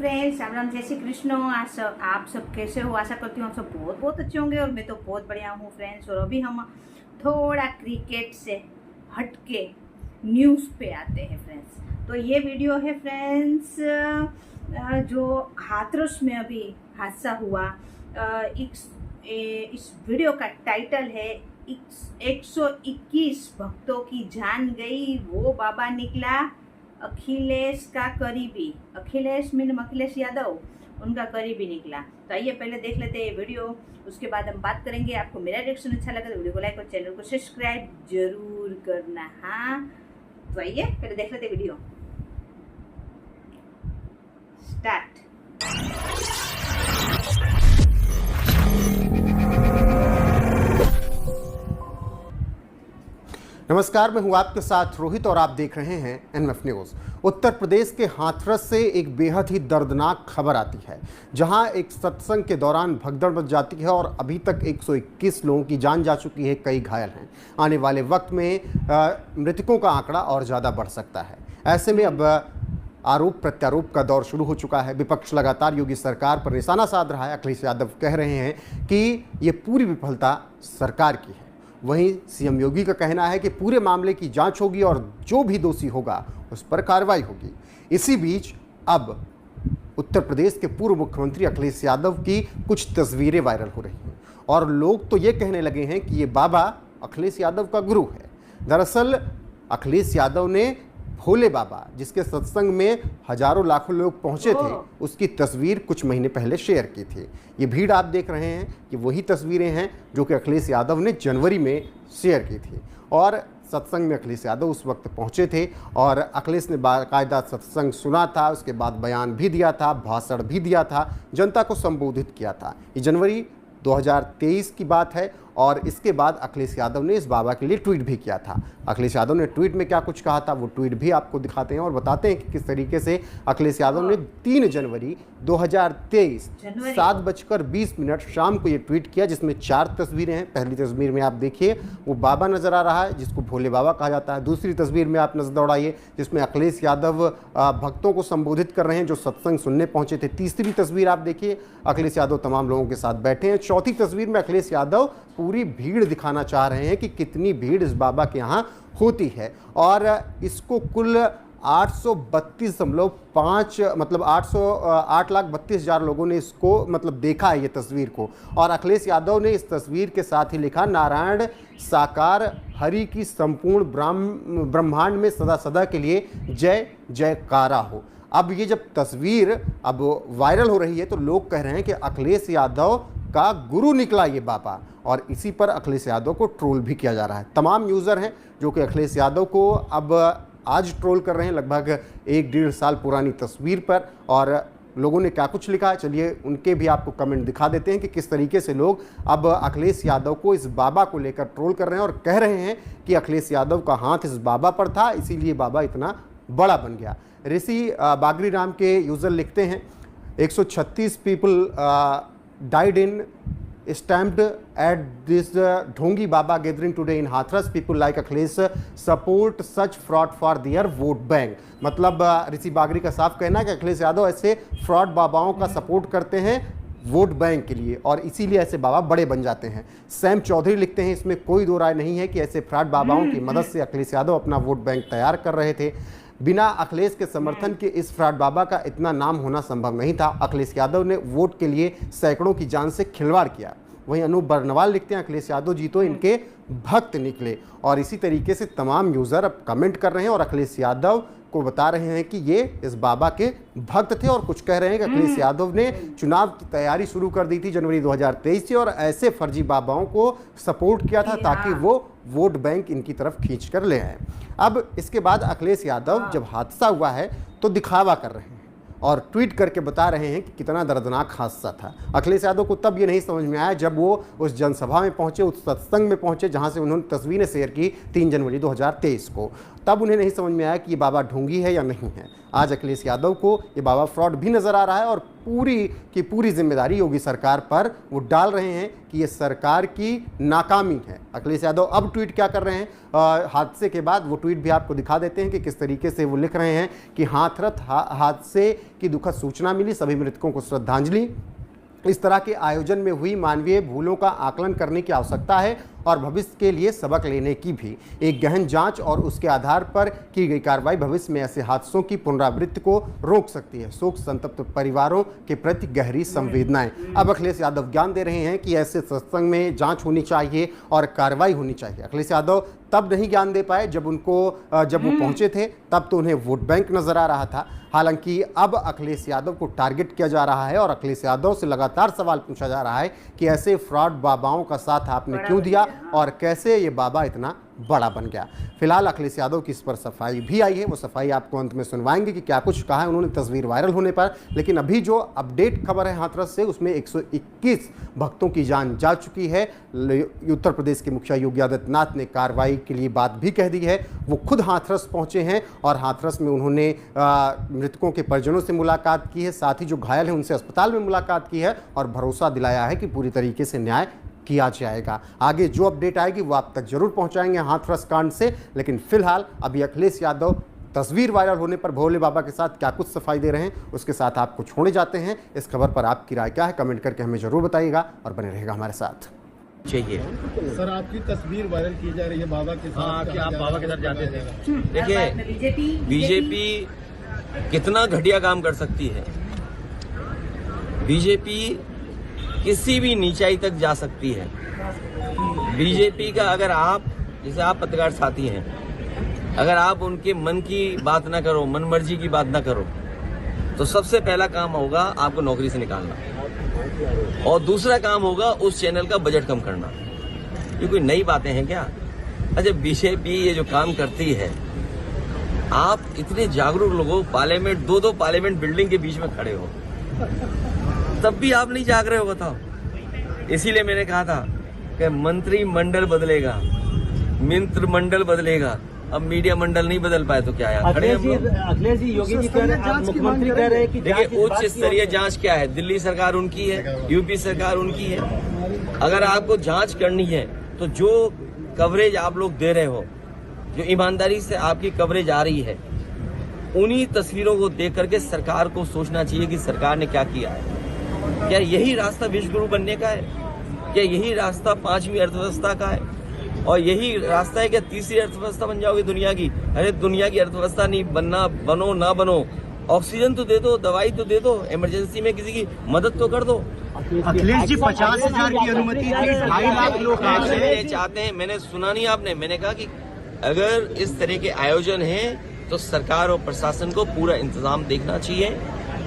Friends, Ram Ram, जय श्री कृष्ण। आप सब कैसे हो? आशा करती हूँ आप सब बहुत बहुत अच्छे होंगे और मैं तो बहुत बढ़िया हूँ फ्रेंड्स। और अभी हम थोड़ा क्रिकेट से हटके न्यूज़ पे आते हैं फ्रेंड्स। तो ये वीडियो है फ्रेंड्स, जो हाथरस में अभी हादसा हुआ। इस वीडियो का टाइटल है 121 भक्तों की जान गई, वो बाबा निकला अखिलेश का करीबी। अखिलेश अखिलेश यादव उनका करीबी निकला। तो आइए पहले देख लेते हैं ये वीडियो, उसके बाद हम बात करेंगे। आपको मेरा रिएक्शन अच्छा लगा तो वीडियो को लाइक और चैनल को सब्सक्राइब जरूर करना। हाँ, तो आइए पहले देख लेते हैं वीडियो। स्टार्ट। नमस्कार, मैं हूं आपके साथ रोहित और आप देख रहे हैं एनएफ न्यूज़। उत्तर प्रदेश के हाथरस से एक बेहद ही दर्दनाक खबर आती है, जहां एक सत्संग के दौरान भगदड़ मच जाती है और अभी तक 121 लोगों की जान जा चुकी है, कई घायल हैं। आने वाले वक्त में मृतकों का आंकड़ा और ज़्यादा बढ़ सकता है। ऐसे में अब आरोप प्रत्यारोप का दौर शुरू हो चुका है। विपक्ष लगातार योगी सरकार पर निशाना साध रहा है। अखिलेश यादव कह रहे हैं कि ये पूरी विफलता सरकार की है। वहीं सीएम योगी का कहना है कि पूरे मामले की जांच होगी और जो भी दोषी होगा उस पर कार्रवाई होगी। इसी बीच अब उत्तर प्रदेश के पूर्व मुख्यमंत्री अखिलेश यादव की कुछ तस्वीरें वायरल हो रही हैं और लोग तो ये कहने लगे हैं कि ये बाबा अखिलेश यादव का गुरु है। दरअसल अखिलेश यादव ने भोले बाबा, जिसके सत्संग में हजारों लाखों लोग पहुंचे थे, उसकी तस्वीर कुछ महीने पहले शेयर की थी। ये भीड़ आप देख रहे हैं कि वही तस्वीरें हैं जो कि अखिलेश यादव ने जनवरी में शेयर की थी। और सत्संग में अखिलेश यादव उस वक्त पहुंचे थे और अखिलेश ने बाकायदा सत्संग सुना था, उसके बाद बयान भी दिया था, भाषण भी दिया था, जनता को संबोधित किया था। ये जनवरी 2023 की बात है। और इसके बाद अखिलेश यादव ने इस बाबा के लिए ट्वीट भी किया था। अखिलेश यादव ने ट्वीट में क्या कुछ कहा था, वो ट्वीट भी आपको दिखाते हैं और बताते हैं कि किस तरीके से अखिलेश यादव ने 3 जनवरी 2023 7:20 शाम को ये ट्वीट किया, जिसमें 4 तस्वीरें हैं। पहली तस्वीर में आप देखिए, वो बाबा नजर आ रहा है जिसको भोले बाबा कहा जाता है। दूसरी तस्वीर में आप नजर दौड़ाइए जिसमें अखिलेश यादव भक्तों को संबोधित कर रहे हैं जो सत्संग सुनने पहुंचे थे। तीसरी तस्वीर आप देखिए, अखिलेश यादव तमाम लोगों के साथ बैठे हैं। चौथी तस्वीर में अखिलेश यादव पूरी भीड़ दिखाना चाह रहे हैं कि कितनी भीड़ इस बाबा के यहाँ होती है। और इसको कुल 832.5 मतलब 8,32,000 लोगों ने इसको देखा है ये तस्वीर को। और अखिलेश यादव ने इस तस्वीर के साथ ही लिखा, नारायण साकार हरि की संपूर्ण ब्रह्मांड में सदा सदा के लिए जय जयकारा हो। अब ये जब तस्वीर अब वायरल हो रही है तो लोग कह रहे हैं कि अखिलेश यादव का गुरु निकला ये बाबा, और इसी पर अखिलेश यादव को ट्रोल भी किया जा रहा है। तमाम यूज़र हैं जो कि अखिलेश यादव को अब आज ट्रोल कर रहे हैं, लगभग 1-1.5 साल पुरानी तस्वीर पर। और लोगों ने क्या कुछ लिखा है, चलिए उनके भी आपको कमेंट दिखा देते हैं कि किस तरीके से लोग अब अखिलेश यादव को, इस बाबा को लेकर ट्रोल कर रहे हैं और कह रहे हैं कि अखिलेश यादव का हाथ इस बाबा पर था, इसीलिए बाबा इतना बड़ा बन गया। ऋषि बागरी नाम के यूज़र लिखते हैं, 136 people died in stamped at this ढोंगी बाबा gathering today in Hathras. People like Akhilesh support such fraud for their vote bank. मतलब ऋषि बागरी का साफ कहना है कि अखिलेश यादव ऐसे फ्रॉड बाबाओं का सपोर्ट करते हैं वोट बैंक के लिए और इसीलिए ऐसे बाबा बड़े बन जाते हैं। सैम चौधरी लिखते हैं, इसमें कोई दो राय नहीं है कि ऐसे फ्रॉड बाबाओं की मदद से अखिलेश यादव अपना वोट बैंक तैयार कर रहे थे। बिना अखिलेश के समर्थन के इस फ्रॉड बाबा का इतना नाम होना संभव नहीं था। अखिलेश यादव ने वोट के लिए सैकड़ों की जान से खिलवाड़ किया। वहीं अनूप बर्नवाल लिखते हैं, अखिलेश यादव जी तो इनके भक्त निकले। और इसी तरीके से तमाम यूज़र अब कमेंट कर रहे हैं और अखिलेश यादव को बता रहे हैं कि ये इस बाबा के भक्त थे। और कुछ कह रहे हैं कि अखिलेश यादव ने चुनाव की तैयारी शुरू कर दी थी जनवरी 2023 से और ऐसे फर्जी बाबाओं को सपोर्ट किया था ताकि वो वोट बैंक इनकी तरफ खींच कर ले आए। अब इसके बाद अखिलेश यादव जब हादसा हुआ है तो दिखावा कर रहे हैं और ट्वीट करके बता रहे हैं कि कितना दर्दनाक हादसा था। अखिलेश यादव को तब ये नहीं समझ में आया जब वो उस जनसभा में पहुंचे, उस सत्संग में पहुंचे जहां से उन्होंने तस्वीरें शेयर की 3 जनवरी 2023 को। तब उन्हें नहीं समझ में आया कि ये बाबा ढोंगी है या नहीं है। आज अखिलेश यादव को ये बाबा फ्रॉड भी नजर आ रहा है और पूरी की पूरी जिम्मेदारी योगी सरकार पर वो डाल रहे हैं कि ये सरकार की नाकामी है। अखिलेश यादव अब ट्वीट क्या कर रहे हैं हादसे के बाद, वो ट्वीट भी आपको दिखा देते हैं कि किस तरीके से वो लिख रहे हैं कि हाथरस हादसे की दुखद सूचना मिली, सभी मृतकों को श्रद्धांजलि। इस तरह के आयोजन में हुई मानवीय भूलों का आकलन करने की आवश्यकता है और भविष्य के लिए सबक लेने की भी। एक गहन जांच और उसके आधार पर की गई कार्रवाई भविष्य में ऐसे हादसों की पुनरावृत्ति को रोक सकती है। शोक संतप्त परिवारों के प्रति गहरी संवेदनाएं। अब अखिलेश यादव ज्ञान दे रहे हैं कि ऐसे सत्संग में जांच होनी चाहिए और कार्रवाई होनी चाहिए। अखिलेश यादव तब नहीं ज्ञान दे पाए जब वो पहुंचे थे, तब तो उन्हें वोट बैंक नजर आ रहा था। हालांकि अब अखिलेश यादव को टारगेट किया जा रहा है और अखिलेश यादव से लगातार सवाल पूछा जा रहा है कि ऐसे फ्रॉड बाबाओं का साथ आपने क्यों दिया और कैसे ये बाबा इतना बड़ा बन गया। फिलहाल अखिलेश यादव की इस पर सफाई भी आई है, वो सफाई आपको अंत में सुनवाएंगे कि क्या कुछ कहा है उन्होंने तस्वीर वायरल होने पर। लेकिन अभी जो अपडेट खबर है हाथरस से, उसमें 121 भक्तों की जान जा चुकी है। उत्तर प्रदेश के मुखिया योगी आदित्यनाथ ने कार्रवाई के लिए बात भी कह दी है। वो खुद हाथरस पहुंचे हैं और हाथरस में उन्होंने मृतकों के परिजनों से मुलाकात की है, साथ ही जो घायल हैं उनसे अस्पताल में मुलाकात की है और भरोसा दिलाया है कि पूरी तरीके से न्याय किया जाएगा। आगे जो अपडेट आएगी वो आप तक जरूर पहुंचाएंगे हाथरस कांड से। लेकिन फिलहाल अभी अखिलेश यादव तस्वीर वायरल होने पर भोले बाबा के साथ क्या कुछ सफाई दे रहे हैं उसके साथ आपको छोड़े जाते हैं। इस खबर पर आपकी राय क्या है कमेंट करके हमें जरूर बताइएगा और बने रहेगा हमारे साथ। चाहिए सर, आपकी तस्वीर वायरल की जा रही है बाबा के साथ। हाँ, क्या आप बाबा के साथ जाते थे? देखिए, बीजेपी कितना घटिया काम कर सकती है। बीजेपी किसी भी नीचाई तक जा सकती है। बीजेपी का अगर आप, जैसे आप पत्रकार साथी हैं, अगर आप उनके मन की बात ना करो, मन मर्जी की बात ना करो, तो सबसे पहला काम होगा आपको नौकरी से निकालना और दूसरा काम होगा उस चैनल का बजट कम करना। ये कोई नई बातें हैं क्या? अच्छा, बीजेपी ये जो काम करती है, आप इतने जागरूक लोगों, पार्लियामेंट, दो पार्लियामेंट बिल्डिंग के बीच में खड़े हो, तब भी आप नहीं जाग रहे हो, बताओ। इसीलिए मैंने कहा था कि मंत्रिमंडल बदलेगा, मंत्रिमंडल बदलेगा, अब मीडिया मंडल नहीं बदल पाए तो क्या यार, खड़े हम लोग। अखिलेश जी, योगी जी कह रहे हैं, मुख्यमंत्री कह रहे हैं कि देखिए, उच्च स्तरीय जांच क्या है? दिल्ली सरकार उनकी है, यूपी सरकार उनकी है। अगर आपको जांच करनी है तो जो कवरेज आप लोग दे रहे हो, जो ईमानदारी से आपकी कवरेज आ रही है, उन्हीं तस्वीरों को देख करके सरकार को सोचना चाहिए कि सरकार ने क्या किया है। क्या यही रास्ता विश्व गुरु बनने का है? क्या यही रास्ता 5वीं अर्थव्यवस्था का है? और यही रास्ता है क्या तीसरी अर्थव्यवस्था बन जाओगे दुनिया की? अरे दुनिया की अर्थव्यवस्था नहीं बनना, बनो ना बनो, ऑक्सीजन तो दे दो, दवाई तो दे दो, इमरजेंसी में किसी की मदद तो कर दो। अखिलेश जी 50,000 की अनुमति थी, 2.5 लाख लोग चाहते हैं। मैंने सुना नहीं आपने, मैंने कहा कि अगर इस तरह के आयोजन हैं तो सरकार और प्रशासन को पूरा इंतजाम देखना चाहिए,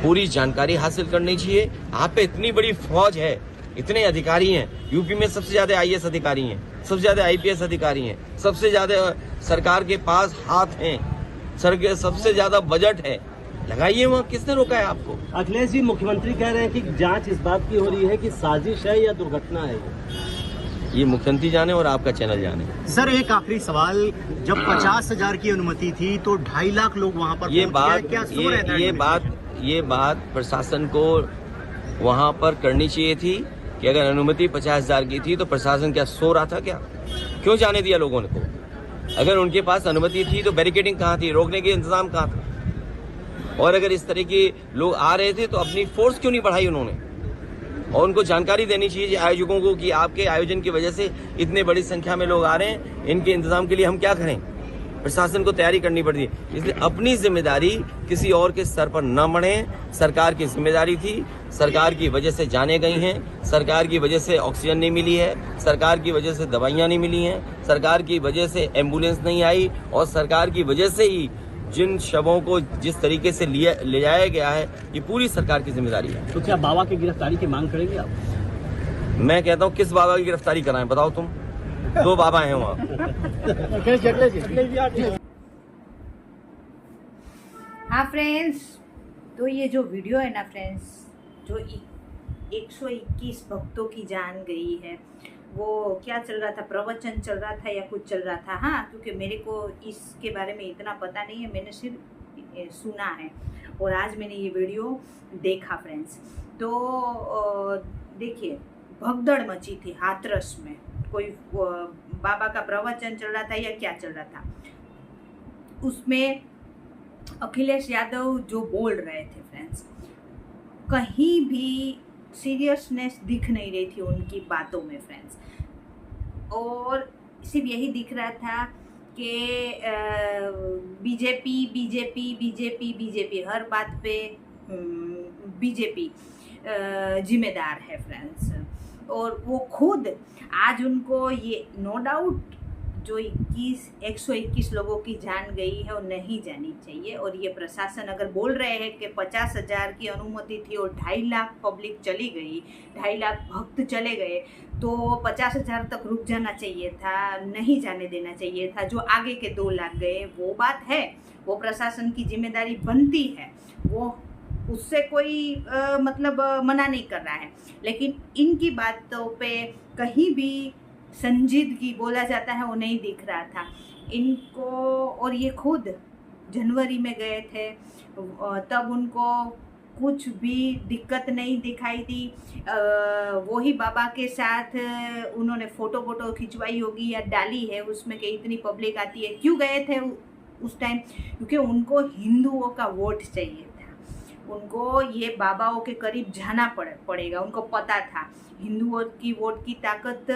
पूरी जानकारी हासिल करनी चाहिए। यहाँ पे इतनी बड़ी फौज है, इतने अधिकारी हैं, यूपी में सबसे ज्यादा IAS अधिकारी हैं, सबसे ज्यादा IPS अधिकारी हैं, सबसे ज्यादा सरकार के पास हाथ हैं, सबसे ज्यादा बजट है, लगाइए वहाँ। किसने रोका है आपको? अखिलेश जी, मुख्यमंत्री कह रहे हैं कि जांच इस बात की हो रही है कि साजिश है या दुर्घटना है। ये मुख्यमंत्री जाने और आपका चैनल जाने। सर, एक आखिरी सवाल, जब 50,000 की अनुमति थी तो 2.5 लाख लोग वहाँ पर ये बात प्रशासन को वहाँ पर करनी चाहिए थी कि अगर अनुमति 50,000 की थी तो प्रशासन क्या सो रहा था क्या? क्यों जाने दिया लोगों को? अगर उनके पास अनुमति थी तो बैरिकेडिंग कहाँ थी, रोकने के इंतजाम कहाँ था? और अगर इस तरह के लोग आ रहे थे तो अपनी फोर्स क्यों नहीं बढ़ाई उन्होंने? और उनको जानकारी देनी चाहिए आयोजकों को कि आपके आयोजन की वजह से इतने बड़ी संख्या में लोग आ रहे हैं, इनके इंतजाम के लिए हम क्या करें। प्रशासन को तैयारी करनी पड़ती है, इसलिए अपनी जिम्मेदारी किसी और के सर पर न मढ़े। सरकार की जिम्मेदारी थी, सरकार की वजह से जाने गई हैं, सरकार की वजह से ऑक्सीजन नहीं मिली है, सरकार की वजह से दवाइयाँ नहीं मिली हैं, सरकार की वजह से एम्बुलेंस नहीं आई, और सरकार की वजह से ही जिन शवों को जिस तरीके से ले जाया गया है, ये पूरी सरकार की जिम्मेदारी है। तो क्या बाबा की गिरफ्तारी की मांग करेंगे आप? मैं कहता हूँ किस बाबा की गिरफ्तारी कराएं, बताओ तुम। 2 बाबा हैं वहाँ। हाँ फ्रेंड्स, तो ये जो वीडियो है ना फ्रेंड्स, जो 121 भक्तों की जान गई है, वो क्या चल रहा था, प्रवचन चल रहा था या कुछ चल रहा था। हाँ, क्योंकि मेरे को इसके बारे में इतना पता नहीं है, मैंने सिर्फ सुना है और आज मैंने ये वीडियो देखा फ्रेंड्स। तो देखिए, भगदड़ मची थी हाथरस में, कोई बाबा का प्रवचन चल रहा था या क्या चल रहा था, उसमें अखिलेश यादव जो बोल रहे थे फ्रेंड्स, कहीं भी सीरियसनेस दिख नहीं रही थी उनकी बातों में फ्रेंड्स, और सिर्फ यही दिख रहा था कि बीजेपी बीजेपी बीजेपी बीजेपी, हर बात पे बीजेपी जिम्मेदार है फ्रेंड्स। और वो खुद आज उनको ये नो डाउट जो 121 लोगों की जान गई है वो नहीं जानी चाहिए, और ये प्रशासन अगर बोल रहे हैं कि 50,000 की अनुमति थी और 2.5 लाख पब्लिक चली गई, 2.5 लाख भक्त चले गए, तो 50,000 तक रुक जाना चाहिए था, नहीं जाने देना चाहिए था। जो आगे के 2 लाख गए वो बात है, वो प्रशासन की जिम्मेदारी बनती है, वो उससे कोई मतलब मना नहीं कर रहा है, लेकिन इनकी बातों पे कहीं भी संजीदगी बोला जाता है वो नहीं दिख रहा था इनको। और ये खुद जनवरी में गए थे, तब उनको कुछ भी दिक्कत नहीं दिखाई दी। वही बाबा के साथ उन्होंने फ़ोटो खिंचवाई होगी या डाली है उसमें कि इतनी पब्लिक आती है। क्यों गए थे उस टाइम? क्योंकि उनको हिंदुओं का वोट चाहिए था, उनको ये बाबाओं के करीब जाना पड़ेगा। उनको पता था हिंदुओं की वोट की ताकत,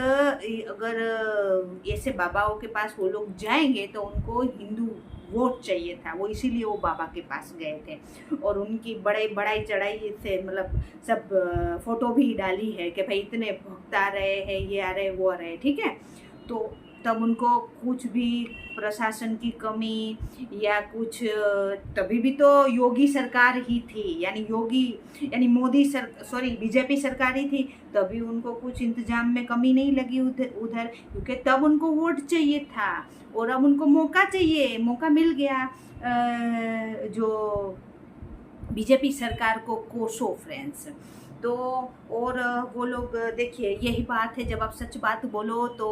अगर ऐसे बाबाओं के पास वो लोग जाएंगे तो उनको हिंदू वोट चाहिए था, वो इसीलिए वो बाबा के पास गए थे। और उनकी बढ़ाई चढ़ाई से मतलब सब फोटो भी डाली है कि भाई इतने भक्त आ रहे हैं, ये आ रहे वो आ रहे, ठीक है। तो तब उनको कुछ भी प्रशासन की कमी या कुछ, तभी भी तो योगी सरकार ही थी, यानी मोदी बीजेपी सरकार ही थी, तभी उनको कुछ इंतजाम में कमी नहीं लगी उधर, क्योंकि तब उनको वोट चाहिए था और अब उनको मौका चाहिए, मौका मिल गया जो बीजेपी सरकार को कोसो फ्रेंड्स। तो और वो लोग देखिए, यही बात है, जब आप सच बात बोलो तो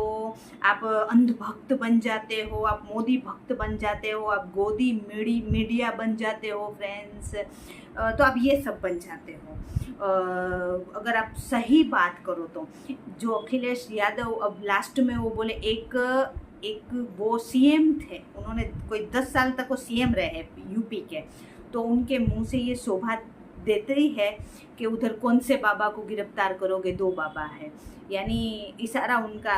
आप अंधभक्त बन जाते हो, आप मोदी भक्त बन जाते हो, आप गोदी मीडिया बन जाते हो फ्रेंड्स, तो आप ये सब बन जाते हो। अगर आप सही बात करो तो जो अखिलेश यादव अब लास्ट में वो बोले, एक वो सीएम थे, उन्होंने कोई 10 साल तक वो सीएम रहे यूपी के, तो उनके मुंह से ये शोभा देते ही है कि उधर कौन से बाबा को गिरफ्तार करोगे, 2 बाबा है, यानी इशारा उनका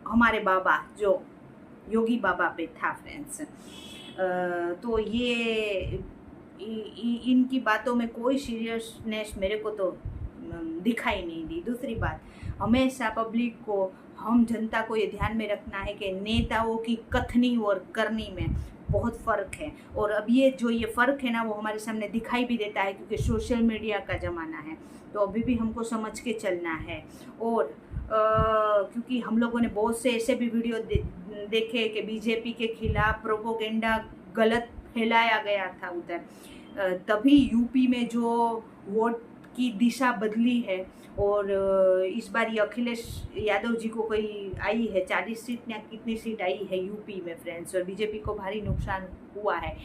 हमारे बाबा जो योगी बाबा पे था फ्रेंड्स। तो ये इनकी बातों में कोई सीरियसनेस मेरे को तो दिखाई नहीं दी। दूसरी बात, हमेशा पब्लिक को, हम जनता को ये ध्यान में रखना है कि नेताओं की कथनी और करनी में बहुत फ़र्क है, और अब ये फ़र्क है ना वो हमारे सामने दिखाई भी देता है, क्योंकि सोशल मीडिया का ज़माना है, तो अभी भी हमको समझ के चलना है। और क्योंकि हम लोगों ने बहुत से ऐसे भी वीडियो देखे कि बीजेपी के खिलाफ प्रोपोगेंडा गलत फैलाया गया था उधर, तभी यूपी में जो वोट की दिशा बदली है। और इस बार ये अखिलेश यादव जी को कोई आई है 40 सीट या कितनी सीट आई है यूपी में फ्रेंड्स, और बीजेपी को भारी नुकसान हुआ है।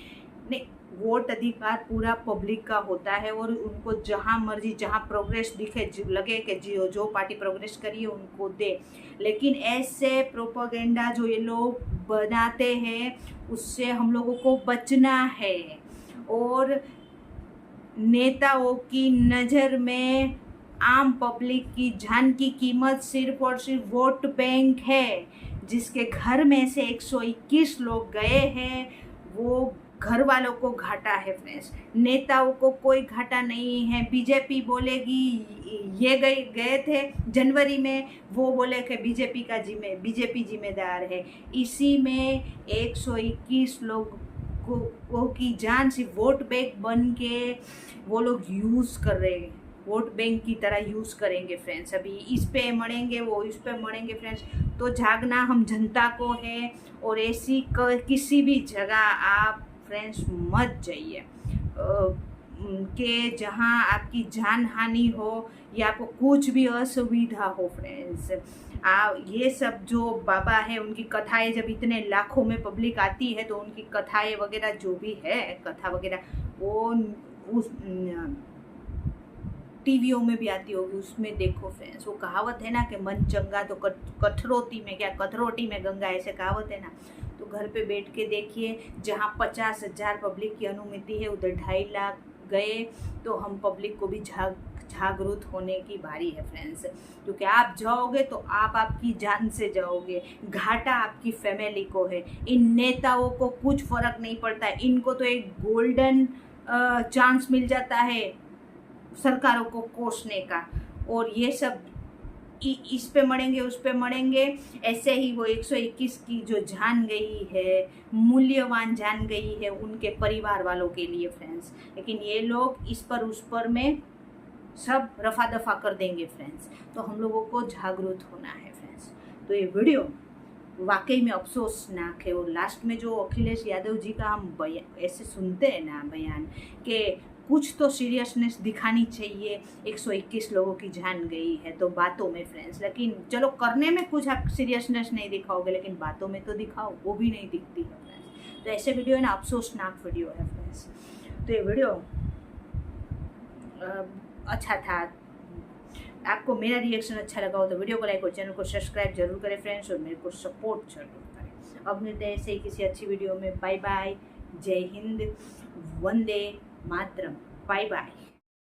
नहीं, वोट अधिकार पूरा पब्लिक का होता है, और उनको जहाँ मर्जी, जहाँ प्रोग्रेस दिखे, लगे कि जो पार्टी प्रोग्रेस करिए उनको दे, लेकिन ऐसे प्रोपोगेंडा जो ये लोग बनाते हैं उससे हम लोगों को बचना है। और नेताओं की नज़र में आम पब्लिक की जान की कीमत सिर्फ और सिर्फ वोट बैंक है। जिसके घर में से 121 लोग गए हैं वो घर वालों को घाटा है फ्रेंड्स, नेताओं को कोई घाटा नहीं है। बीजेपी बोलेगी ये गए थे जनवरी में, वो बोले कि बीजेपी जिम्मेदार है। इसी में 121 लोगों की जान सिर्फ वोट बैंक बन के वो लोग यूज़ कर रहे हैं, वोट बैंक की तरह यूज़ करेंगे फ्रेंड्स। अभी इस पे मरेंगे, वो इस पे मरेंगे फ्रेंड्स। तो जागना हम जनता को है, और ऐसी किसी भी जगह आप फ्रेंड्स मत जाइए कि जहां आपकी जान हानि हो या आपको कुछ भी असुविधा हो फ्रेंड्स। ये सब जो बाबा है उनकी कथाएं जब इतने लाखों में पब्लिक आती है तो उनकी कथाएं वगैरह जो भी है कथा वगैरह वो उस टीवियों में भी आती होगी, उसमें देखो फ्रेंड्स। वो कहावत है ना कि मन चंगा तो कठरोती में क्या कठरोटी में गंगा, ऐसे कहावत है ना। तो घर पे बैठ के देखिए, जहाँ 50,000 पब्लिक की अनुमति है उधर 2.5 लाख गए, तो हम पब्लिक को भी जागरूक होने की बारी है फ्रेंड्स। क्योंकि आप जाओगे तो आप आपकी जान से जाओगे, घाटा आपकी फैमिली को है। इन नेताओं को कुछ फर्क नहीं पड़ता है, इनको तो एक गोल्डन चांस मिल जाता है सरकारों को कोसने का, और ये सब इस पे मरेंगे उस पे मरेंगे। ऐसे ही वो 121 की जो जान गई है, मूल्यवान जान गई है उनके परिवार वालों के लिए फ्रेंड्स, लेकिन ये लोग इस पर उस पर में सब रफा दफा कर देंगे फ्रेंड्स। तो हम लोगों को जागरूक होना है फ्रेंड्स। तो ये वीडियो वाकई में अफसोसनाक है। और लास्ट में जो अखिलेश यादव जी का हम ऐसे सुनते हैं ना बयान कि कुछ तो सीरियसनेस दिखानी चाहिए, 121 लोगों की जान गई है तो बातों में फ्रेंड्स, लेकिन चलो करने में कुछ आप सीरियसनेस नहीं दिखाओगे लेकिन बातों में तो दिखाओ, वो भी नहीं दिखती है फ्रेंड्स। तो ऐसे वीडियो है ना अफसोसनाक वीडियो है फ्रेंड्स। तो ये वीडियो अच्छा था, आपको मेरा रिएक्शन अच्छा लगा हो तो वीडियो को लाइक और चैनल को सब्सक्राइब जरूर करें फ्रेंड्स, और मेरे को सपोर्ट जरूर करें। अब मिलते हैं ऐसे ही किसी अच्छी वीडियो में। बाय बाय, जय हिंद, वंदे मातरम, बाय बाय।